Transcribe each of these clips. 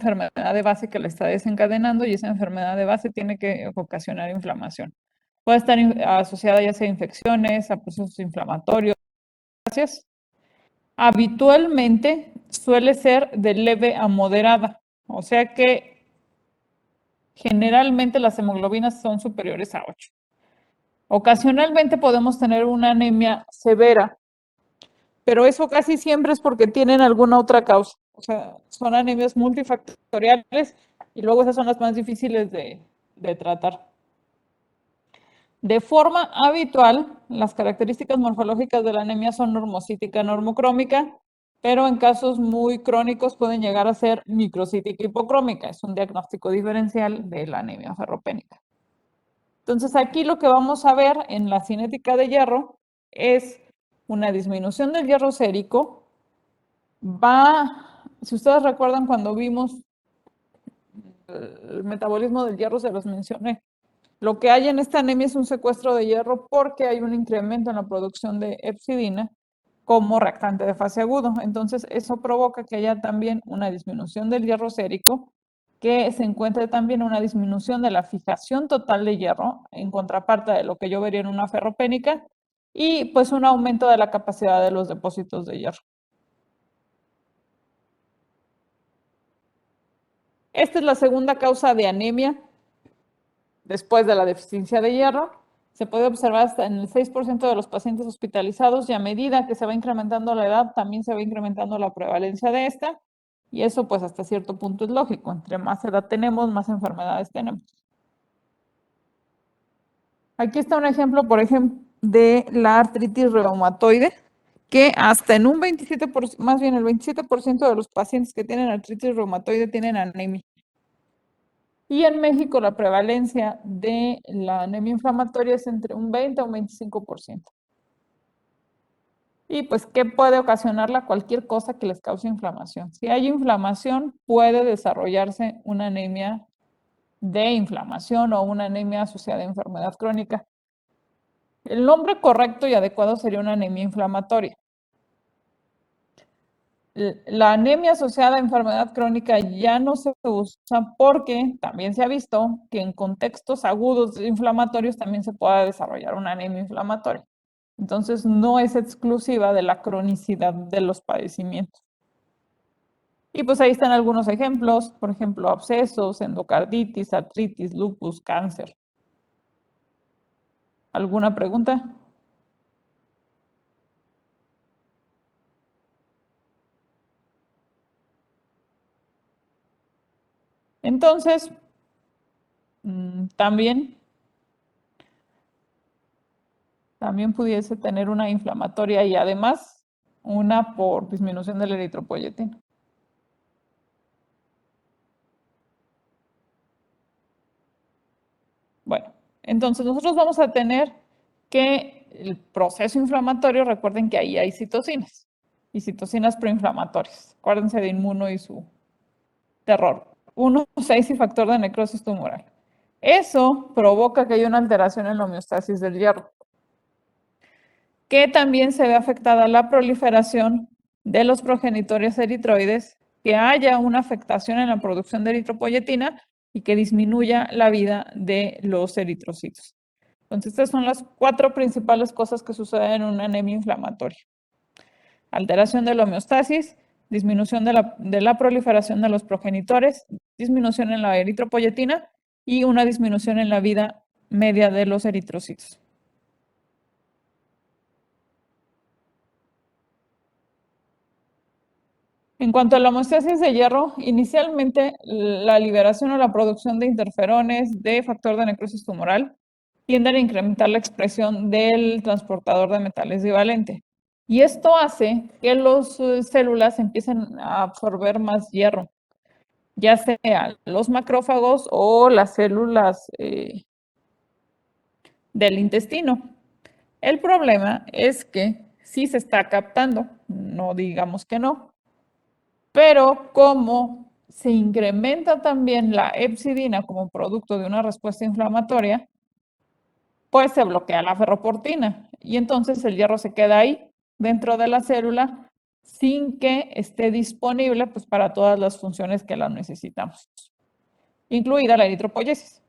enfermedad de base que la está desencadenando y esa enfermedad de base tiene que ocasionar inflamación. Puede estar asociada ya sea a infecciones, a procesos inflamatorios. Gracias. Habitualmente suele ser de leve a moderada, o sea que generalmente las hemoglobinas son superiores a 8. Ocasionalmente podemos tener una anemia severa, pero eso casi siempre es porque tienen alguna otra causa. O sea, son anemias multifactoriales y luego esas son las más difíciles de tratar. De forma habitual, las características morfológicas de la anemia son normocítica, normocrómica, pero en casos muy crónicos pueden llegar a ser microcítica hipocrómica. Es un diagnóstico diferencial de la anemia ferropénica. Entonces aquí lo que vamos a ver en la cinética de hierro es una disminución del hierro sérico. Si ustedes recuerdan cuando vimos el metabolismo del hierro, se los mencioné. Lo que hay en esta anemia es un secuestro de hierro porque hay un incremento en la producción de hepcidina como reactante de fase agudo. Entonces, eso provoca que haya también una disminución del hierro sérico, que se encuentre también una disminución de la fijación total de hierro, en contraparte de lo que yo vería en una ferropénica, y pues un aumento de la capacidad de los depósitos de hierro. Esta es la segunda causa de anemia después de la deficiencia de hierro. Se puede observar hasta en el 6% de los pacientes hospitalizados y a medida que se va incrementando la edad, también se va incrementando la prevalencia de esta. Y eso pues hasta cierto punto es lógico. Entre más edad tenemos, más enfermedades tenemos. Aquí está un ejemplo, por ejemplo, de la artritis reumatoide, que hasta en un 27%, más bien el 27% de los pacientes que tienen artritis reumatoide tienen anemia. Y en México la prevalencia de la anemia inflamatoria es entre un 20 a un 25%. Y pues, ¿qué puede ocasionarla? Cualquier cosa que les cause inflamación. Si hay inflamación, puede desarrollarse una anemia de inflamación o una anemia asociada a enfermedad crónica. El nombre correcto y adecuado sería una anemia inflamatoria. La anemia asociada a enfermedad crónica ya no se usa porque también se ha visto que en contextos agudos inflamatorios también se puede desarrollar una anemia inflamatoria. Entonces no es exclusiva de la cronicidad de los padecimientos. Y pues ahí están algunos ejemplos, por ejemplo, abscesos, endocarditis, artritis, lupus, cáncer. ¿Alguna pregunta? Entonces, también pudiese tener una inflamatoria y además una por disminución de la eritropoyetina. Bueno, entonces nosotros vamos a tener que el proceso inflamatorio, recuerden que ahí hay citocinas y citocinas proinflamatorias. Acuérdense de inmuno y su terror. 1, 6 y factor de necrosis tumoral. Eso provoca que haya una alteración en la homeostasis del hierro, que también se ve afectada la proliferación de los progenitores eritroides, que haya una afectación en la producción de eritropoyetina y que disminuya la vida de los eritrocitos. Entonces, estas son las 4 principales cosas que suceden en una anemia inflamatoria. Alteración de la homeostasis, disminución de la proliferación de los progenitores, disminución en la eritropoyetina y una disminución en la vida media de los eritrocitos. En cuanto a la homeostasis de hierro, inicialmente la liberación o la producción de interferones de factor de necrosis tumoral tienden a incrementar la expresión del transportador de metales divalente. Y esto hace que las células empiecen a absorber más hierro, ya sea los macrófagos o las células del intestino. El problema es que sí se está captando, no digamos que no, pero como se incrementa también la hepcidina como producto de una respuesta inflamatoria, pues se bloquea la ferroportina y entonces el hierro se queda ahí dentro de la célula sin que esté disponible pues, para todas las funciones que la necesitamos, incluida la eritropoyesis.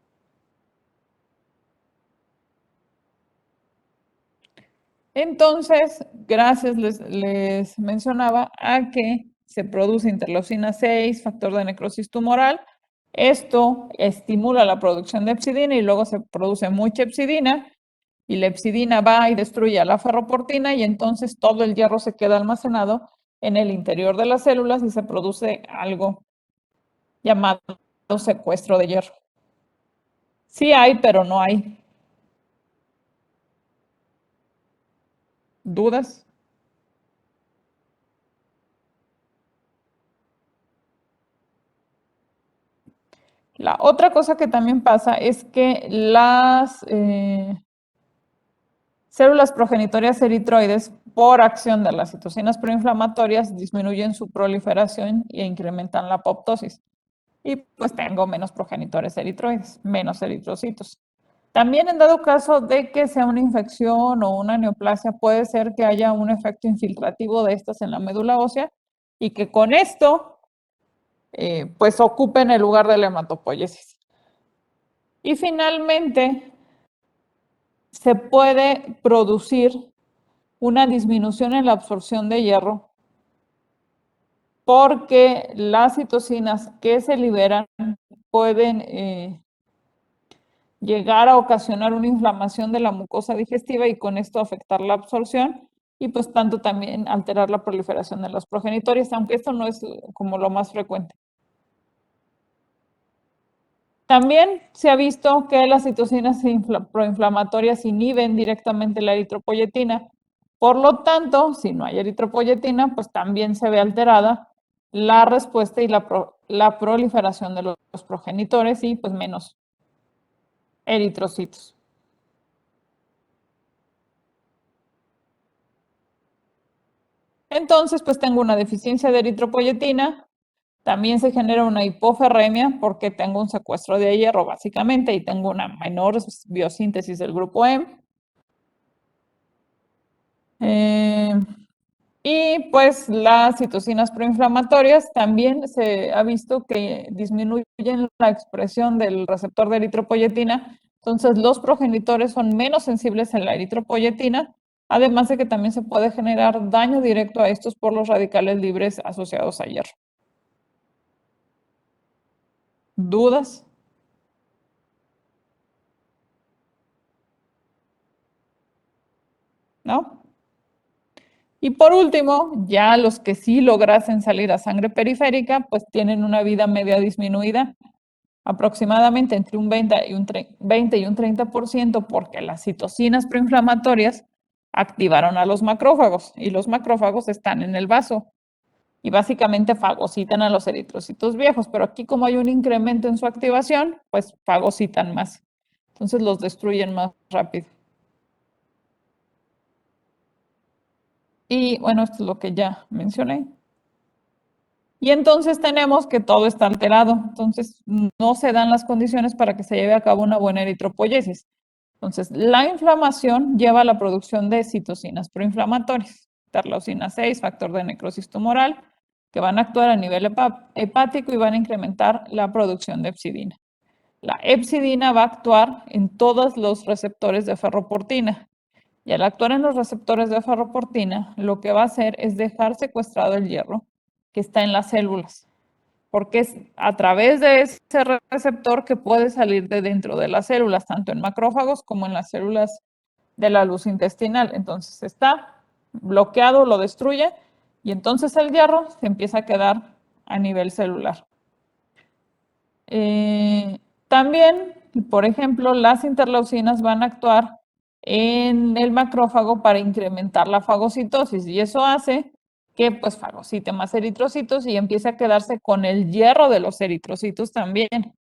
Entonces, gracias les mencionaba a que se produce interleucina 6, factor de necrosis tumoral. Esto estimula la producción de hepcidina y luego se produce mucha hepcidina y la hepcidina va y destruye a la ferroportina y entonces todo el hierro se queda almacenado en el interior de las células y se produce algo llamado secuestro de hierro. Sí hay, pero no hay. ¿Dudas? La otra cosa que también pasa es que las células progenitorias eritroides, por acción de las citocinas proinflamatorias, disminuyen su proliferación e incrementan la apoptosis. Y pues tengo menos progenitores eritroides, menos eritrocitos. También en dado caso de que sea una infección o una neoplasia, puede ser que haya un efecto infiltrativo de estas en la médula ósea y que con esto pues ocupen el lugar de la hematopoiesis. Y finalmente, se puede producir una disminución en la absorción de hierro porque las citocinas que se liberan pueden llegar a ocasionar una inflamación de la mucosa digestiva y con esto afectar la absorción y pues tanto también alterar la proliferación de los progenitores, aunque esto no es como lo más frecuente. También se ha visto que las citocinas proinflamatorias inhiben directamente la eritropoyetina. Por lo tanto, si no hay eritropoyetina, pues también se ve alterada la respuesta y la proliferación de los progenitores y pues menos eritrocitos. Entonces, pues tengo una deficiencia de eritropoyetina, también se genera una hipoferremia porque tengo un secuestro de hierro básicamente y tengo una menor biosíntesis del grupo M. Y pues las citocinas proinflamatorias también se ha visto que disminuyen la expresión del receptor de eritropoyetina, entonces los progenitores son menos sensibles a la eritropoyetina, además de que también se puede generar daño directo a estos por los radicales libres asociados a hierro. ¿Dudas? ¿No? Y por último, ya los que sí lograsen salir a sangre periférica, pues tienen una vida media disminuida, aproximadamente entre un 20 y un 30%, porque las citocinas proinflamatorias activaron a los macrófagos y los macrófagos están en el vaso y básicamente fagocitan a los eritrocitos viejos, pero aquí como hay un incremento en su activación, pues fagocitan más. Entonces los destruyen más rápido. Y bueno, esto es lo que ya mencioné. Y entonces tenemos que todo está alterado. Entonces no se dan las condiciones para que se lleve a cabo una buena eritropoyesis. Entonces, la inflamación lleva a la producción de citocinas proinflamatorias, interleucina 6, factor de necrosis tumoral, que van a actuar a nivel hepático y van a incrementar la producción de hepcidina. La hepcidina va a actuar en todos los receptores de ferroportina. Y al actuar en los receptores de ferroportina, lo que va a hacer es dejar secuestrado el hierro que está en las células, porque es a través de ese receptor que puede salir de dentro de las células, tanto en macrófagos como en las células de la luz intestinal. Entonces está bloqueado, lo destruye y entonces el hierro se empieza a quedar a nivel celular. También, por ejemplo, las interleucinas van a actuar en el macrófago para incrementar la fagocitosis y eso hace que pues fagocite más eritrocitos y empiece a quedarse con el hierro de los eritrocitos también.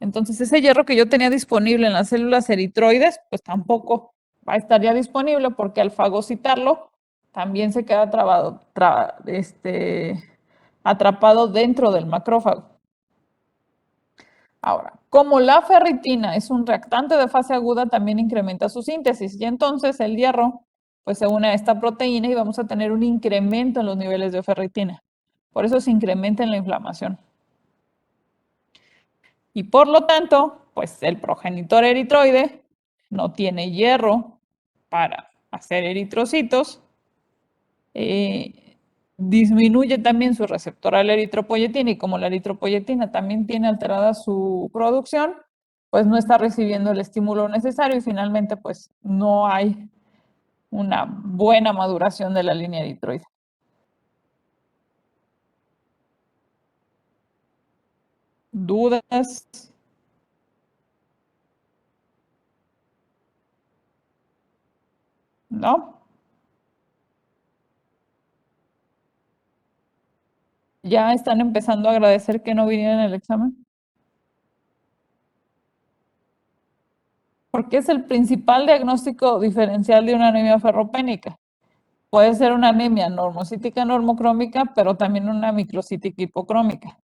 Entonces ese hierro que yo tenía disponible en las células eritroides, pues tampoco va a estar ya disponible porque al fagocitarlo también se queda atrapado dentro del macrófago. Ahora, como la ferritina es un reactante de fase aguda, también incrementa su síntesis y entonces el hierro pues se une a esta proteína y vamos a tener un incremento en los niveles de ferritina. Por eso se incrementa en la inflamación. Y por lo tanto, pues el progenitor eritroide no tiene hierro para hacer eritrocitos, disminuye también su receptor a la eritropoyetina y como la eritropoyetina también tiene alterada su producción, pues no está recibiendo el estímulo necesario y finalmente pues no hay una buena maduración de la línea eritroide. ¿Dudas? ¿No? ¿Ya están empezando a agradecer que no vinieron en el examen? Porque es el principal diagnóstico diferencial de una anemia ferropénica. Puede ser una anemia normocítica normocrómica, pero también una microcítica hipocrómica.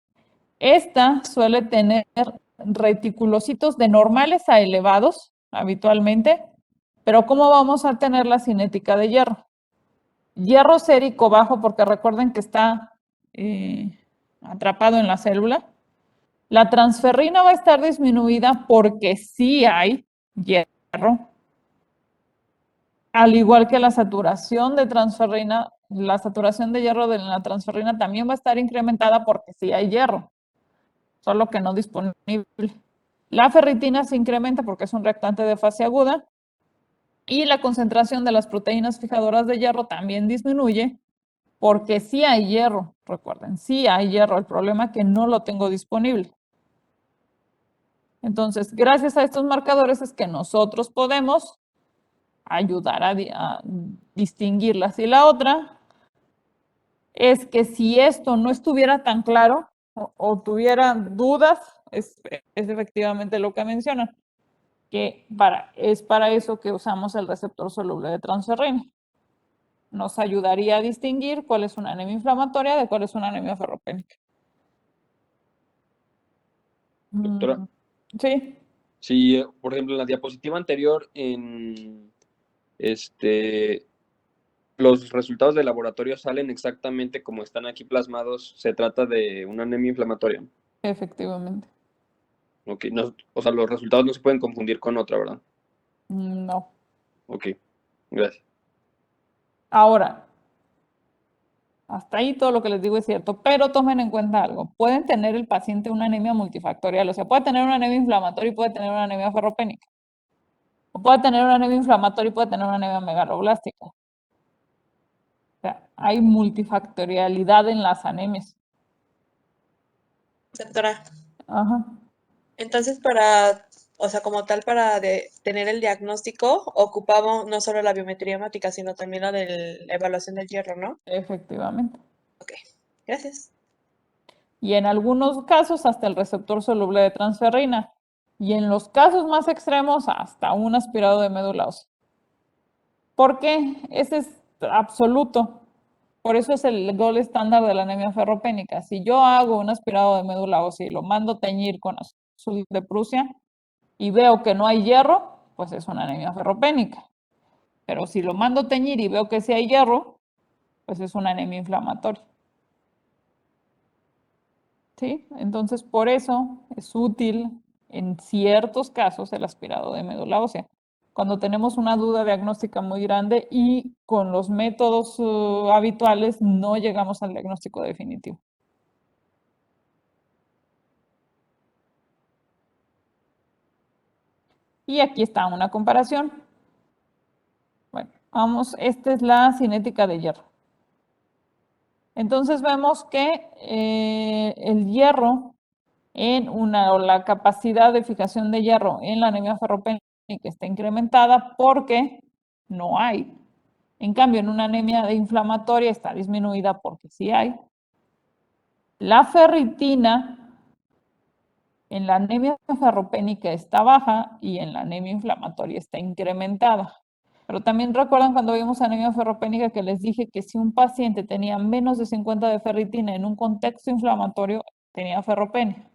Esta suele tener reticulocitos de normales a elevados habitualmente, pero ¿cómo vamos a tener la cinética de hierro? Hierro sérico bajo, porque recuerden que está atrapado en la célula. La transferrina va a estar disminuida porque sí hay hierro, al igual que la saturación de transferrina, la saturación de hierro de la transferrina también va a estar incrementada porque sí hay hierro, solo que no disponible. La ferritina se incrementa porque es un reactante de fase aguda y la concentración de las proteínas fijadoras de hierro también disminuye porque sí hay hierro, recuerden, sí hay hierro, el problema es que no lo tengo disponible. Entonces, gracias a estos marcadores es que nosotros podemos ayudar a distinguirlas. Y la otra es que si esto no estuviera tan claro o tuviera dudas, es efectivamente lo que mencionan, que es para eso que usamos el receptor soluble de transferrina. Nos ayudaría a distinguir cuál es una anemia inflamatoria de cuál es una anemia ferropénica. Doctora, Sí, si, por ejemplo, en la diapositiva anterior, este, los resultados de laboratorio salen exactamente como están aquí plasmados, se trata de una anemia inflamatoria. efectivamente. Ok, no, o sea, los resultados no se pueden confundir con otra, ¿verdad? No. Ok, gracias. Ahora, hasta ahí todo lo que les digo es cierto, pero tomen en cuenta algo. Pueden tener el paciente una anemia multifactorial, o sea, puede tener una anemia inflamatoria y puede tener una anemia ferropénica. O puede tener una anemia inflamatoria y puede tener una anemia megaloblástica. O sea, hay multifactorialidad en las anemias. Doctora, Ajá, entonces o sea, como tal, tener el diagnóstico, ocupamos no solo la biometría hemática, sino también la de la evaluación del hierro, ¿no? efectivamente. Ok, gracias. Y en algunos casos hasta el receptor soluble de transferrina. Y en los casos más extremos hasta un aspirado de médula ósea. ¿Por qué? Ese es absoluto. Por eso es el gol estándar de la anemia ferropénica. Si yo hago un aspirado de médula ósea y lo mando teñir con azul de Prusia y veo que no hay hierro, pues es una anemia ferropénica. Pero si lo mando teñir y veo que sí hay hierro, pues es una anemia inflamatoria. ¿Sí? Entonces, por eso es útil en ciertos casos el aspirado de médula ósea. Cuando tenemos una duda diagnóstica muy grande y con los métodos habituales no llegamos al diagnóstico definitivo. Y aquí está una comparación. Bueno, vamos, esta es la cinética de hierro. Entonces vemos que el hierro o la capacidad de fijación de hierro en la anemia ferropénica está incrementada porque no hay. En cambio, en una anemia inflamatoria está disminuida porque sí hay. La ferritina en la anemia ferropénica está baja y en la anemia inflamatoria está incrementada. Pero también recuerdan cuando vimos anemia ferropénica que les dije que si un paciente tenía menos de 50 de ferritina en un contexto inflamatorio, tenía ferropenia.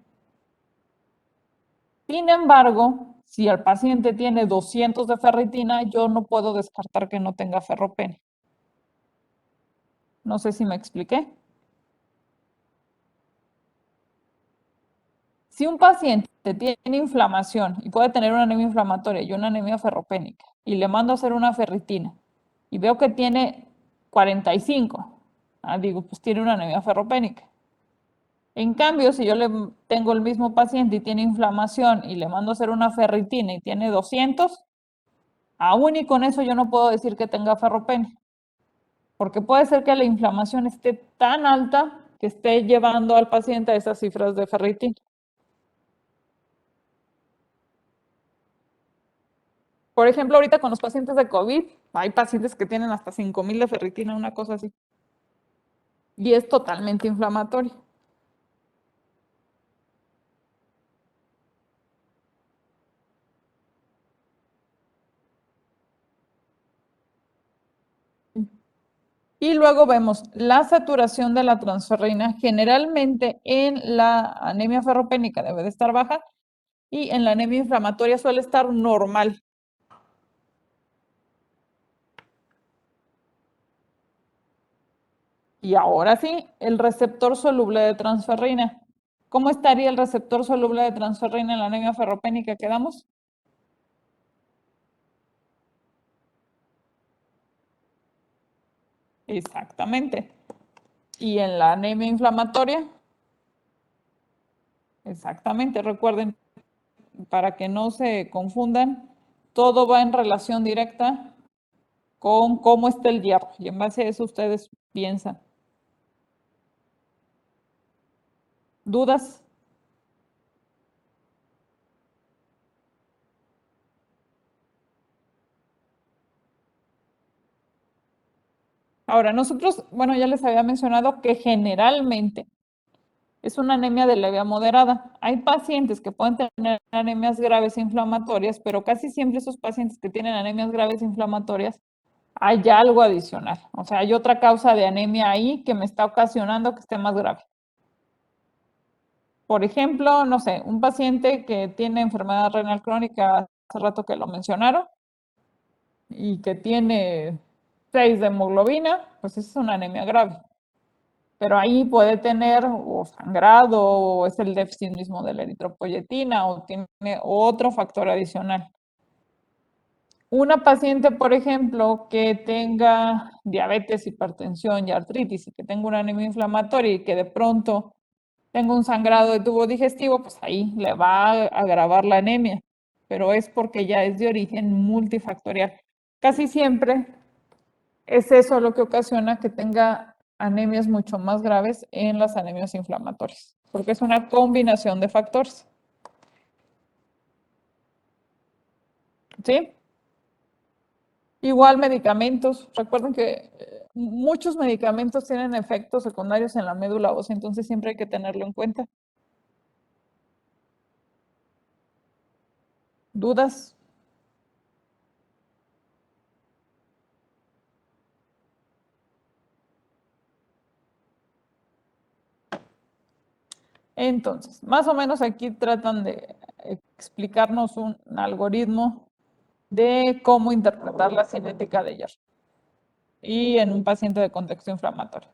Sin embargo, Si el paciente tiene 200 de ferritina, yo no puedo descartar que no tenga ferropenia. No sé si me expliqué. Si un paciente tiene inflamación y puede tener una anemia inflamatoria y una anemia ferropénica, y le mando a hacer una ferritina, y veo que tiene 45, digo, pues tiene una anemia ferropénica. En cambio, si yo le tengo el mismo paciente y tiene inflamación y le mando a hacer una ferritina y tiene 200, aún y con eso yo no puedo decir que tenga ferropenia, porque puede ser que la inflamación esté tan alta que esté llevando al paciente a esas cifras de ferritina. Por ejemplo, ahorita con los pacientes de COVID, hay pacientes que tienen hasta 5000 de ferritina, una cosa así. Y es totalmente inflamatorio. Y luego vemos la saturación de la transferrina. Generalmente en la anemia ferropénica debe de estar baja y en la anemia inflamatoria suele estar normal. Y ahora sí, el receptor soluble de transferrina. ¿Cómo estaría el receptor soluble de transferrina en la anemia ferropénica? ¿Quedamos? Exactamente. ¿Y en la anemia inflamatoria? Exactamente. Recuerden, para que no se confundan, todo va en relación directa con cómo está el hierro. Y en base a eso ustedes piensan. ¿Dudas? Ahora, nosotros, bueno, ya les había mencionado que generalmente es una anemia de leve a moderada. Hay pacientes que pueden tener anemias graves inflamatorias, pero casi siempre esos pacientes que tienen anemias graves inflamatorias, hay algo adicional. O sea, hay otra causa de anemia ahí que me está ocasionando que esté más grave. Por ejemplo, no sé, un paciente que tiene enfermedad renal crónica, hace rato que lo mencionaron, y que tiene 6 de hemoglobina, pues esa es una anemia grave. Pero ahí puede tener o sangrado, o es el déficit mismo de la eritropoyetina, o tiene otro factor adicional. Una paciente, por ejemplo, que tenga diabetes, hipertensión y artritis y que tenga una anemia inflamatoria y que de pronto tenga un sangrado de tubo digestivo, pues ahí le va a agravar la anemia, pero es porque ya es de origen multifactorial. Casi siempre es eso lo que ocasiona que tenga anemias mucho más graves en las anemias inflamatorias, porque es una combinación de factores. ¿Sí? Igual medicamentos. Recuerden que muchos medicamentos tienen efectos secundarios en la médula ósea, entonces siempre hay que tenerlo en cuenta. ¿Dudas? Entonces, más o menos aquí tratan de explicarnos un algoritmo de cómo interpretar la cinética de hierro y en un paciente de contexto inflamatorio.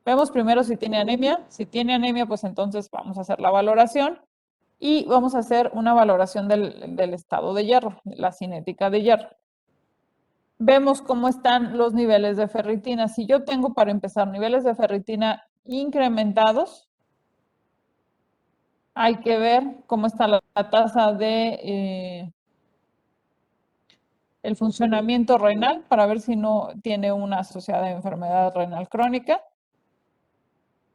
Vemos primero si tiene anemia. Si tiene anemia, pues entonces vamos a hacer la valoración y vamos a hacer una valoración del estado de hierro, la cinética de hierro. Vemos cómo están los niveles de ferritina. Si yo tengo, para empezar, niveles de ferritina incrementados, hay que ver cómo está la tasa de el funcionamiento renal para ver si no tiene una asociada enfermedad renal crónica.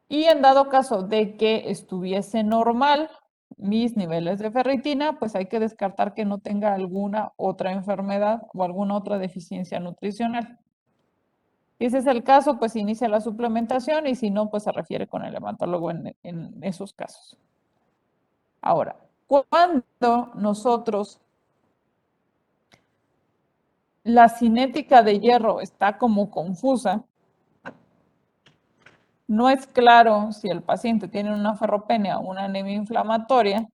Y en dado caso de que estuviese normal mis niveles de ferritina, pues hay que descartar que no tenga alguna otra enfermedad o alguna otra deficiencia nutricional. Si ese es el caso, pues inicia la suplementación y si no, pues se refiere con el hematólogo en esos casos. Ahora, cuando nosotros la cinética de hierro está como confusa, no es claro si el paciente tiene una ferropenia o una anemia inflamatoria,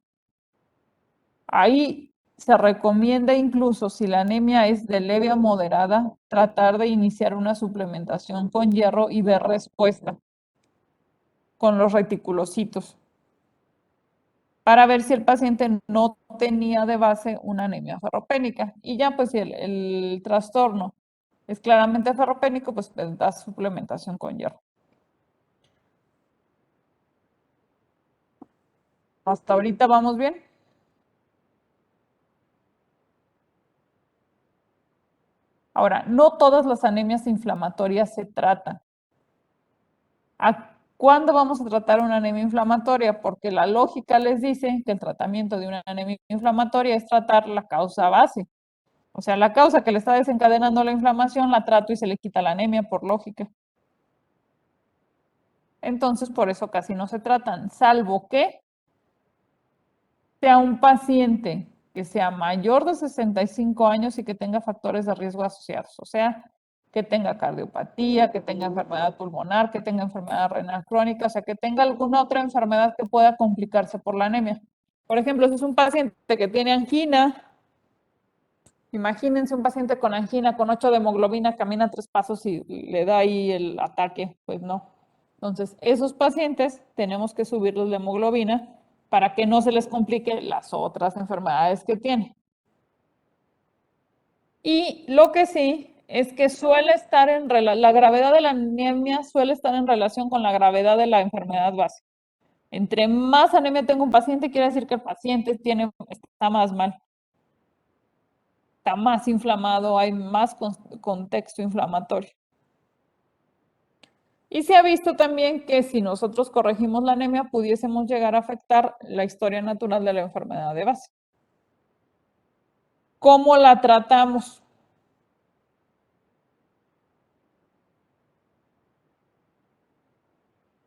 ahí se recomienda incluso si la anemia es de leve a moderada, tratar de iniciar una suplementación con hierro y ver respuesta con los reticulocitos para ver si el paciente no tenía de base una anemia ferropénica. Y ya pues si el trastorno es claramente ferropénico, pues das suplementación con hierro. ¿Hasta ahorita vamos bien? Ahora, no todas las anemias inflamatorias se tratan. ¿Cuándo vamos a tratar una anemia inflamatoria? Porque la lógica les dice que el tratamiento de una anemia inflamatoria es tratar la causa base. O sea, la causa que le está desencadenando la inflamación la trato y se le quita la anemia por lógica. Entonces, por eso casi no se tratan, salvo que sea un paciente que sea mayor de 65 años y que tenga factores de riesgo asociados. O sea, que tenga cardiopatía, que tenga enfermedad pulmonar, que tenga enfermedad renal crónica, o sea, que tenga alguna otra enfermedad que pueda complicarse por la anemia. Por ejemplo, si es un paciente que tiene angina, imagínense un paciente con angina, con 8 de hemoglobina, camina 3 pasos y le da ahí el ataque, pues no. Entonces, esos pacientes tenemos que subirles la hemoglobina para que no se les complique las otras enfermedades que tiene. Y lo que sí es que suele estar la gravedad de la anemia suele estar en relación con la gravedad de la enfermedad base. Entre más anemia tenga un paciente, quiere decir que el paciente está más mal. Está más inflamado, hay más contexto inflamatorio. Y se ha visto también que si nosotros corregimos la anemia, pudiésemos llegar a afectar la historia natural de la enfermedad de base. ¿Cómo la tratamos?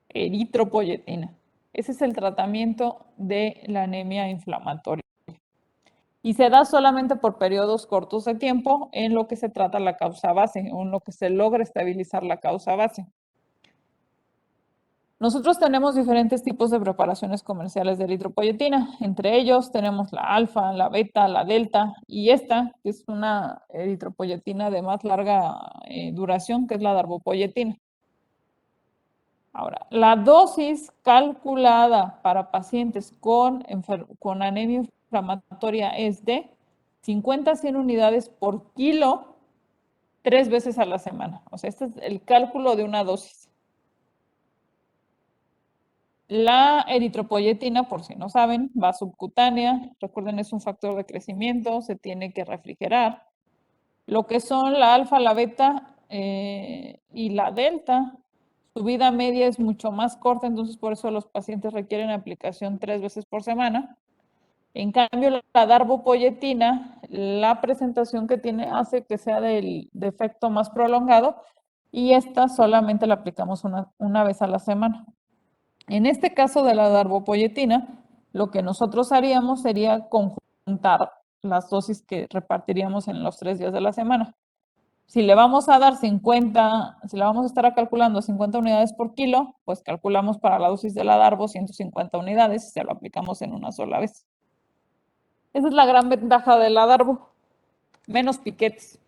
Eritropoyetina. Ese es el tratamiento de la anemia inflamatoria. Y se da solamente por periodos cortos de tiempo en lo que se trata la causa base, o en lo que se logra estabilizar la causa base. Nosotros tenemos diferentes tipos de preparaciones comerciales de eritropoyetina. Entre ellos tenemos la alfa, la beta, la delta y esta, que es una eritropoyetina de más larga duración, que es la darbepoyetina. Ahora, la dosis calculada para pacientes con anemia inflamatoria es de 50 a 100 unidades por kilo 3 veces a la semana. O sea, este es el cálculo de una dosis. La eritropoyetina, por si no saben, va subcutánea. Recuerden, es un factor de crecimiento, se tiene que refrigerar. Lo que son la alfa, la beta y la delta, su vida media es mucho más corta, entonces por eso los pacientes requieren aplicación 3 veces por semana. En cambio, la darbepoyetina, la presentación que tiene hace que sea de efecto más prolongado y esta solamente la aplicamos una vez a la semana. En este caso de la darbepoyetina, lo que nosotros haríamos sería conjuntar las dosis que repartiríamos en los 3 días de la semana. Si le vamos a dar 50, si le vamos a estar calculando 50 unidades por kilo, pues calculamos para la dosis de la darbo 150 unidades y se lo aplicamos en una sola vez. Esa es la gran ventaja de la darbo. Menos piquetes,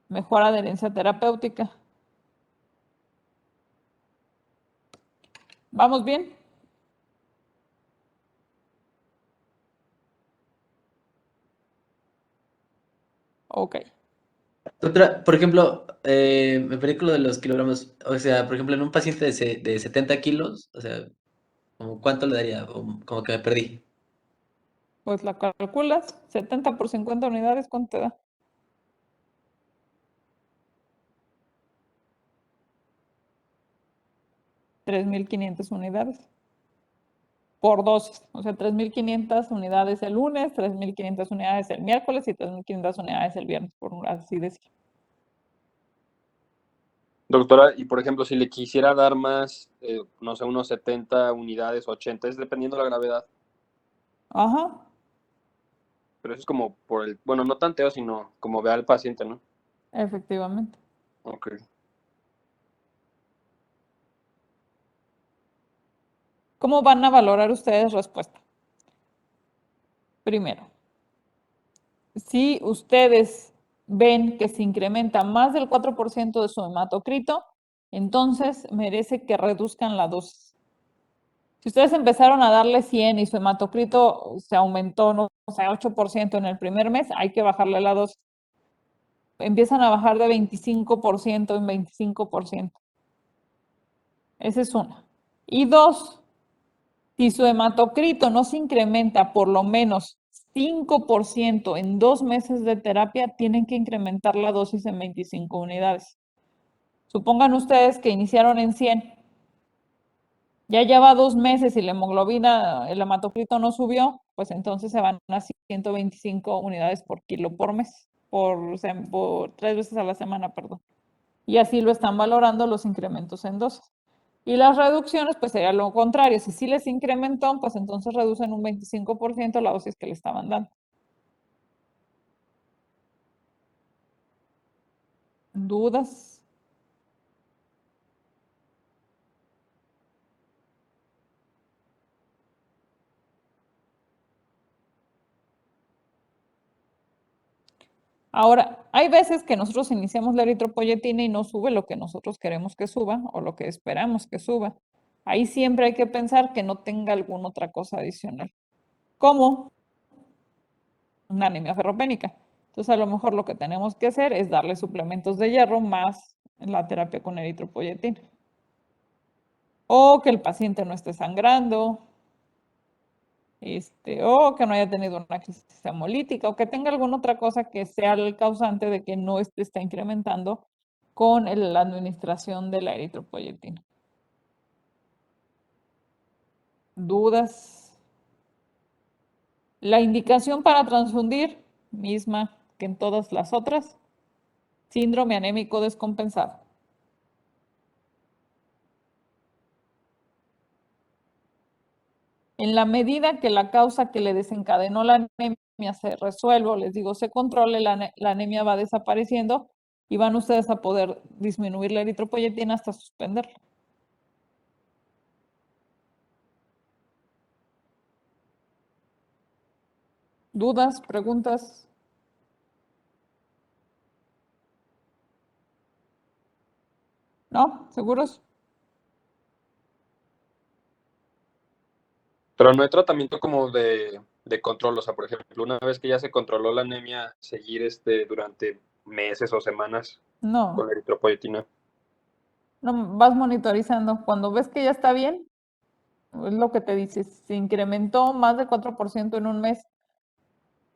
mejor adherencia terapéutica. ¿Vamos bien? Ok. Doctora, por ejemplo, me perdí con lo de los kilogramos. O sea, por ejemplo, en un paciente de 70 kilos, o sea, ¿como cuánto le daría? O como que me perdí. Pues la calculas, 70 por 50 unidades, ¿cuánto te da? 3.500 unidades por dosis. O sea, 3.500 unidades el lunes, 3.500 unidades el miércoles y 3.500 unidades el viernes, por así decirlo. Doctora, y por ejemplo, si le quisiera dar más, no sé, unos 70 unidades, 80, es dependiendo de la gravedad. Ajá. Pero eso es como por el, bueno, no tanteo, sino como vea al paciente, ¿no? Efectivamente. Ok. ¿Cómo van a valorar ustedes respuesta? Primero, si ustedes ven que se incrementa más del 4% de su hematocrito, entonces merece que reduzcan la dosis. Si ustedes empezaron a darle 100 y su hematocrito se aumentó, no sé, 8% en el primer mes, hay que bajarle la dosis. Empiezan a bajar de 25% en 25%. Esa es una. Y dos, si su hematocrito no se incrementa por lo menos 5% en 2 meses de terapia, tienen que incrementar la dosis en 25 unidades. Supongan ustedes que iniciaron en 100. Ya lleva 2 meses y la hemoglobina, el hematocrito no subió, pues entonces se van a 125 unidades por kilo por mes, por 3 veces a la semana, perdón. Y así lo están valorando los incrementos en dosis. Y las reducciones, pues sería lo contrario. Si sí les incrementó, pues entonces reducen un 25% la dosis que le estaban dando. ¿Dudas? Ahora, hay veces que nosotros iniciamos la eritropoyetina y no sube lo que nosotros queremos que suba o lo que esperamos que suba. Ahí siempre hay que pensar que no tenga alguna otra cosa adicional, como una anemia ferropénica. Entonces, a lo mejor lo que tenemos que hacer es darle suplementos de hierro más la terapia con eritropoyetina. O que el paciente no esté sangrando, o que no haya tenido una crisis hemolítica, o que tenga alguna otra cosa que sea el causante de que no está incrementando con la administración de la eritropoyetina. ¿Dudas? La indicación para transfundir, misma que en todas las otras, síndrome anémico descompensado. En la medida que la causa que le desencadenó la anemia se resuelve, les digo, se controle, la anemia va desapareciendo y van ustedes a poder disminuir la eritropoyetina hasta suspenderla. ¿Dudas? ¿Preguntas? ¿No? ¿Seguros? Pero no hay tratamiento como de control, o sea, por ejemplo, una vez que ya se controló la anemia, seguir durante meses o semanas No, con la eritropoyetina. no, vas monitorizando. Cuando ves que ya está bien, es lo que te dice, si incrementó más de 4% en un mes,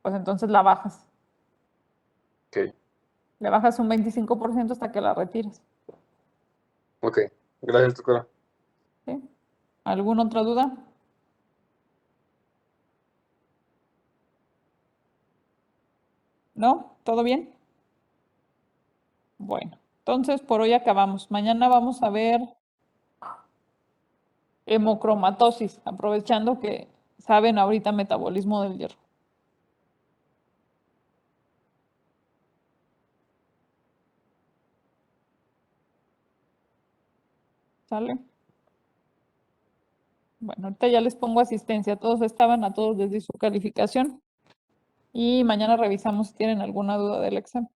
pues entonces la bajas. Ok, Le bajas un 25% hasta que la retires. ok. Gracias, doctora. ¿Sí? ¿Alguna otra duda? ¿No? ¿Todo bien? Bueno, entonces por hoy acabamos. Mañana vamos a ver hemocromatosis, aprovechando que saben ahorita metabolismo del hierro. ¿Sale? Bueno, ahorita ya les pongo asistencia. Todos estaban, a todos les di su calificación. Y mañana revisamos si tienen alguna duda del examen.